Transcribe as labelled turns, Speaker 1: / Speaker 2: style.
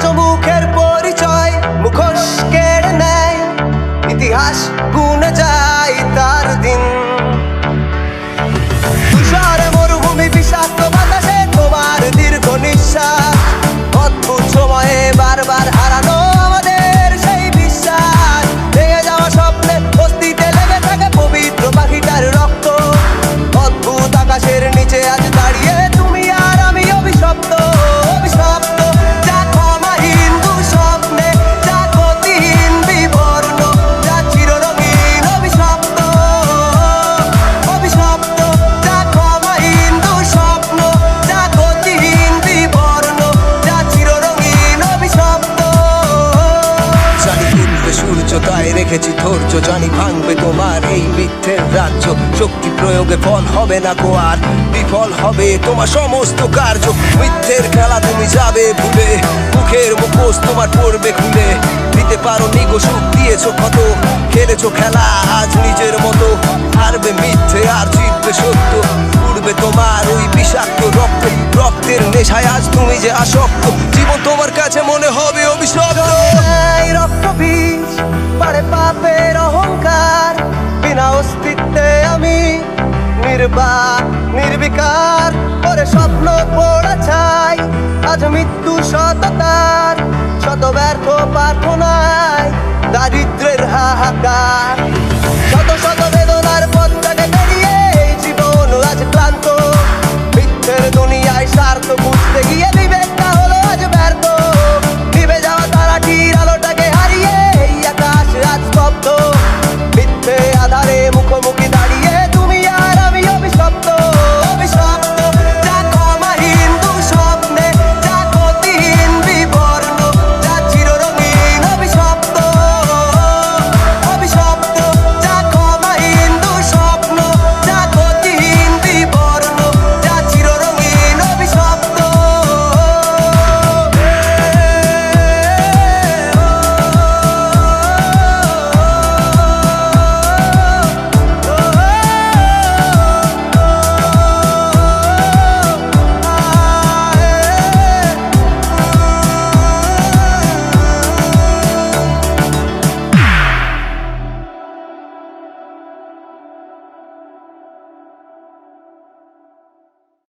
Speaker 1: আজও মুখের পরিচয় মুখোশ কেড়ে নেয়, ইতিহাস গুনে যায় তার দিন। তুষারে মরুভূমি বিষাক্ত বাতাসে তোমার দীর্ঘ নিঃশ্বাস, অদ্ভুত সময়ে বারবার হারানো আমাদের সেই বিশ্বাস। ভেঙে যাওয়া স্বপ্নে বস্তিতে লেগে থাকে পবিত্র পাখিটার রক্ত, অদ্ভুত আকাশের নিচে আজ দাঁড়িয়ে তুমি আর আমি অভিশপ্ত। অভিশপ্ত যা ক্ষমাহীন দুঃস্বপ্নে, যা গতিহীন বিবর্ণ, যা চিররঙিন অভিশপ্ত। অভিশপ্ত যা ক্ষমাহীন দুঃস্বপ্ন, যা গতিহীন বিবর্ণ, যা চিররঙিন অভিশপ্ত। জানি উঠবে সূর্য তাই রেখেছি ধৈর্য, জানি ভাঙবে তোমার এই মিথ্যের রাজ্য। শক্তি প্রয়োগে ফল হবে না কো আর, বিফল হবে তোমার সমস্ত কার্য। মিথ্যের খেলা তুমি যাবে ভুলে, মুখের মুখোশ তোমার পড়বে খুলে। দিতে পারো নিগো সুখ দিয়েছো কত, খেলেছো খেলা আজ নিজের মতো। হারবে মিথ্যে আর জিতবে সত্য, উড়বে তোমার ওই বিষাক্ত রক্ত। রক্তের নেশায় আজ তুমি যে আসক্ত, জীবন তোমার কাছে মনে হবে অভিশপ্ত। রক্ত বীজ পারে পাপের অহংকার, বিনা অস্তিত্বে আমি নির্বাক নির্বিকার। পরে স্বপ্ন পড়া চাই আজ মৃত্যু সততার, শত ব্যর্থ প্রার্থনায় দারিদ্রের হাহাকার। শত শত বেদনার পথটাকে পেরিয়ে এই জীবন আজ ক্লান্ত।